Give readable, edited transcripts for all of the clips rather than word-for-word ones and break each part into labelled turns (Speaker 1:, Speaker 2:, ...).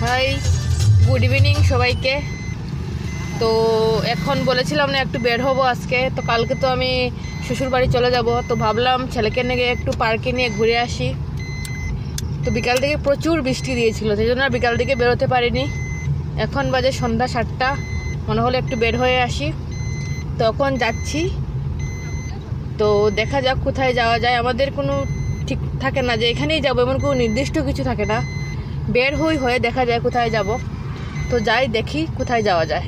Speaker 1: High, good evening সবাইকে। তো এখন বলেছিলাম না একটু বের হবো আজকে, তো কালকে তো আমি শ্বশুর বাড়ি চলে যাব, তো ভাবলাম ছেলেকে নিয়ে একটু পার্কে নিয়ে ঘুরে আসি। তো বিকাল থেকে প্রচুর বৃষ্টি দিয়েছিল, সেই জন্য আর বিকাল থেকে বেরোতে পারিনি। এখন বাজে সন্ধ্যা 7টা, মনে হলো একটু বের হয়ে আসি, তখন যাচ্ছি। তো দেখা যাক কোথায় যাওয়া যায়। আমাদের কোনো ঠিক থাকে না যে এখানেই যাবো, এমন কোনো নির্দিষ্ট কিছু থাকে না। বের হয়ে দেখা যায় কোথায় যাব। তো যাই, দেখি কোথায় যাওয়া যায়।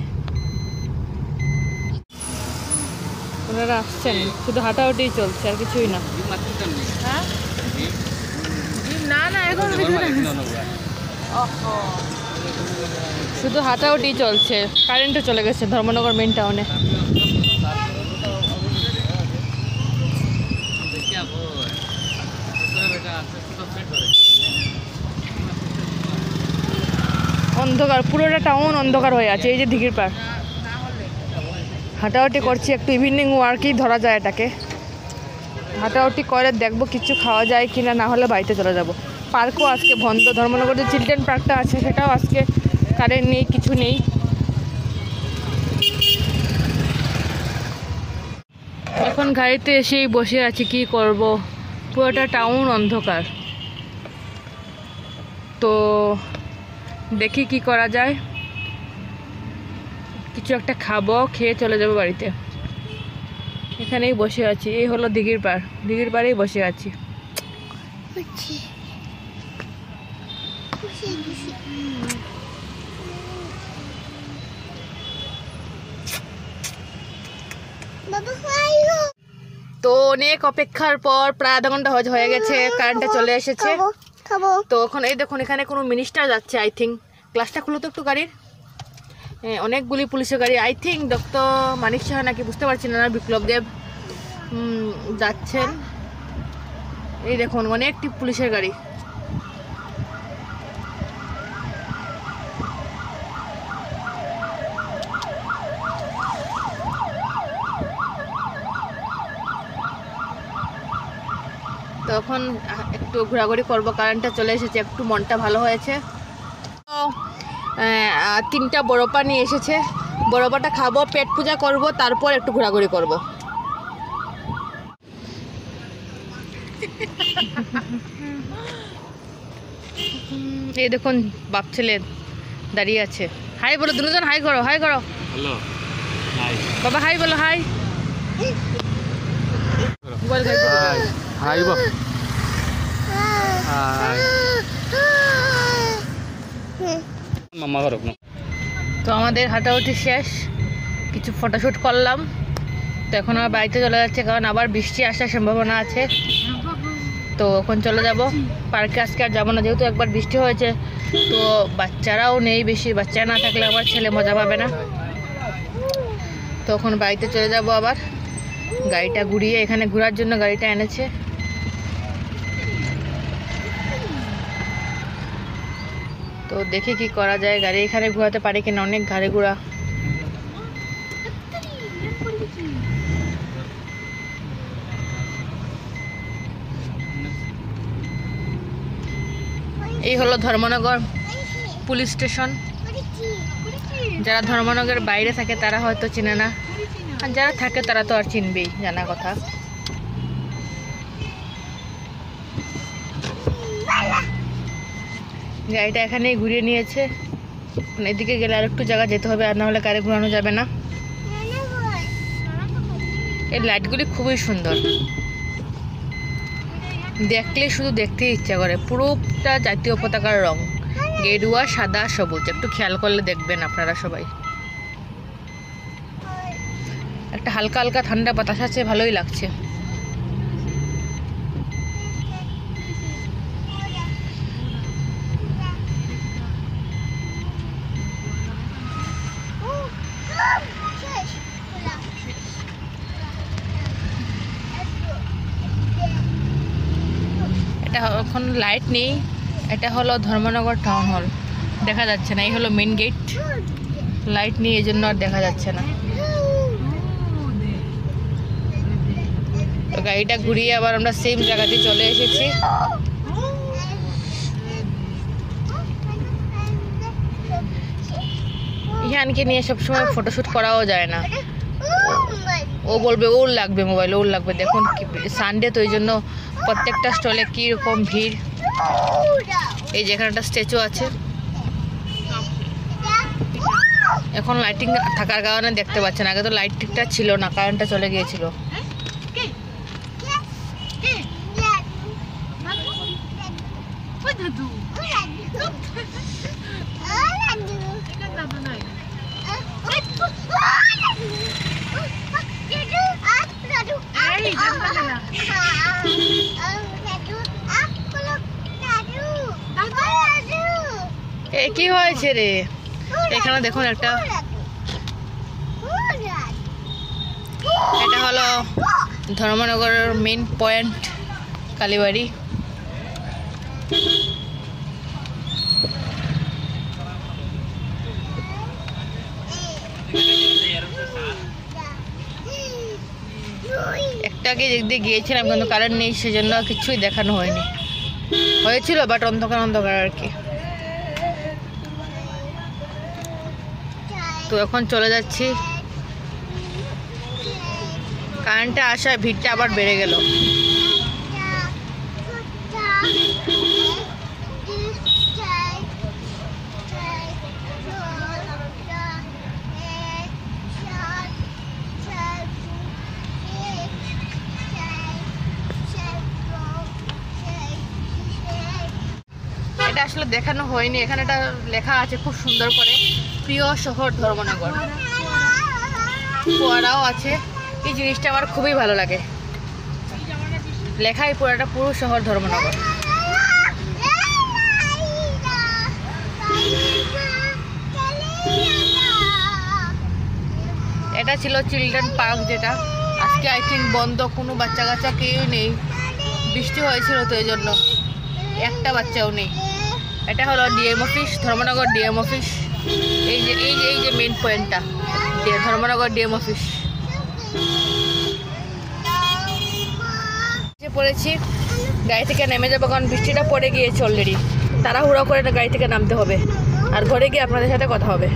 Speaker 1: ওনারা আসছেন, শুধু হাঁটাহাঁটি চলছে আর কিছুই না। হ্যাঁ, না না এখন শুধু হাঁটাহাঁটি চলছে। কারেন্টও চলে গেছে ধর্মনগর মেন টাউনে। অন্ধকার, পুরোটা টাউন অন্ধকার হয়ে আছে। এই যে দিঘির পাড়, হাঁটাহাঁটি করছি, একটু ইভিনিং ওয়ার্কই ধরা যায় এটাকে। হাঁটাহাঁটি করে দেখবো কিছু খাওয়া যায় কিনা, না হলে বাড়িতে চলে যাব। পার্কও আজকে বন্ধ, ধর্মনগর যে চিলড্রেন পার্কটা আছে সেটাও আজকে কারেন্ট নেই, কিছু নেই। এখন গাড়িতে এসেই বসে আছি, কি করব, পুরোটা টাউন অন্ধকার। তো দেখি কি করা যায়, কিছু একটা খাবো, খেয়ে চলে যাবো বাড়িতে। এখানেই বসে আছি, এই হলো দিঘির পাড়, দিঘির পাড়েই বসে আছি। তো অনেক অপেক্ষার পর প্রায় আধা ঘন্টা হয়ে গেছে, কারেন্টটা চলে এসেছে। তো এখন এই দেখুন, এখানে কোনো মিনিস্টার যাচ্ছে আই থিঙ্ক। গ্লাসটা খুলো তো একটু গাড়ির। অনেকগুলি পুলিশের গাড়ি, I think doctor Manik Saha নাকি, বুঝতে পারছি না, বিপ্লব দেব যাচ্ছেন। এই দেখুন অনেকটি পুলিশের গাড়ি। তখন একটু ঘোরাঘুরি করবো, কারেন্টটা চলে এসেছে, একটু মনটা ভালো হয়েছে। তো 3টা বড়পা নিয়ে এসেছে, বড়পাটা খাবো, পেট পূজা করব, তারপর একটু ঘোরাঘুরি করব। এই দেখুন বাপ ছেলে দাঁড়িয়ে আছে। হাই বলো দুজন, হাই করো, হাই করো। হ্যালো, হাই বাবা, হাই বলো, হাই বল, হাই হাই বল, হাই মামা করো। তো আমাদের হাঁটাহাঁটি শেষ, কিছু ফটোশ্যুট করলাম। তো এখন আমার বাড়িতে চলে যাচ্ছে, কারণ আবার বৃষ্টি আসার সম্ভাবনা আছে। তো এখন চলে যাব পার্কে। আজকে আর যাবো না, যেহেতু একবার বৃষ্টি হয়েছে। তো বাচ্চারাও নেই বেশি, বাচ্চা না থাকলে আমার ছেলে মজা পাবে না। তো এখন বাড়িতে চলে যাব আবার। গাড়িটা ঘুরিয়ে, এখানে ঘোরার জন্য গাড়িটা এনেছে। তো দেখি কি করা যায়, গাড়ি এখানে ঘোরাতে পারি কিনা, অনেক গাড়ি ঘোড়া। এই হলো ধর্মনগর পুলিশ স্টেশন। যারা ধর্মনগরের বাইরে থাকে তারা হয়তো চিনে না, আর যারা থাকে তারা তো আর চিনবেই, জানা কথা। গাড়িটা এখানেই ঘুরিয়ে নিয়েছে, এদিকে গেলে আর একটু জায়গা যেতে হবে, আর না হলে গাড়ি ঘোরানো যাবে না। এই লাইটগুলি খুবই সুন্দর, দেখলে শুধু দেখতেই ইচ্ছা করে। পুরোটা জাতীয় পতাকার রং, গেরুয়া, সাদা, সবুজ। একটু খেয়াল করলে দেখবেন আপনারা সবাই। একটা হালকা হালকা ঠান্ডা বাতাস আছে, ভালোই লাগছে। এটা এখন লাইট নেই, এটা হলো ধর্মনগর টাউন হল, দেখা যাচ্ছে না। এই হলো মেন গেট, লাইট নেই এই জন্য আর দেখা যাচ্ছে না। তো গাড়িটা ঘুরিয়ে আবার আমরা সেম জায়গাতে চলে এসেছি। ইহানকে নিয়ে সবসময় ফটোশ্যুট করাও যায় না, ও বলবে ওর লাগবে মোবাইল, ওর লাগবে। দেখুন সানডে তো, এই জন্য প্রত্যেকটা স্টলে কীরকম ভিড়। এই যে এখানে একটা স্ট্যাচু আছে, এখন লাইটিং থাকার কারণে দেখতে পাচ্ছেন, আগে তো লাইটিংটা ছিল না, কারেন্টটা চলে গিয়েছিল। কি হয়েছে রে? এখানে দেখুন একটা, এটা হলো ধর্মনগরের মেন পয়েন্ট কালীবাড়ি। একটা আগে যেদিকে গিয়েছিলাম কিন্তু কারেন্ট নেই, সেজন্য কিছুই দেখানো হয়নি, হয়েছিল বাট অন্ধকার অন্ধকার আর কি। তো এখন চলে যাচ্ছি, কারেন্টটা আসায় ভিড়টা আবার বেড়ে গেল। এটা আসলে দেখানো হয়নি, এখানে একটা লেখা আছে খুব সুন্দর করে, প্রিয় শহর ধর্মনগর, ফোয়ারাও আছে। এই জিনিসটা আমার খুবই ভালো লাগে, লেখাই পুরোটা পুরো শহর ধর্মনগর। এটা ছিল চিলড্রেন পার্ক, যেটা আজকে আই থিঙ্ক বন্ধ, কোনো বাচ্চা কাচ্চা কেউ নেই, বৃষ্টি হয়েছিল তো এই জন্য একটা বাচ্চাও নেই। এটা হলো DM office, Dharmanagar DM office. এই যে মেন পয়েন্টটা ধর্মনগর ডিএম অফিস। পড়েছি, গাড়ি থেকে নেমে যাবো কারণ বৃষ্টিটা পড়ে গিয়েছে অলরেডি, তাড়াহুড়ো করে গাড়ি থেকে নামতে হবে, আর ঘরে গিয়ে আপনাদের সাথে কথা হবে।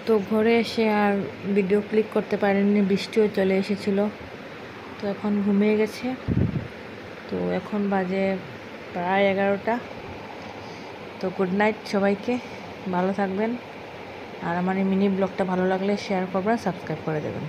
Speaker 1: তো ঘরে এসে আর ভিডিও ক্লিক করতে পারেননি, বৃষ্টিও চলে এসেছিলো, তো এখন ঘুমিয়ে গেছে। তো এখন বাজে প্রায় 11টা। তো গুড নাইট সবাইকে, ভালো থাকবেন, আর আমার এই মিনি ব্লগটা ভালো লাগলে শেয়ার করবেন, সাবস্ক্রাইব করে দেবেন।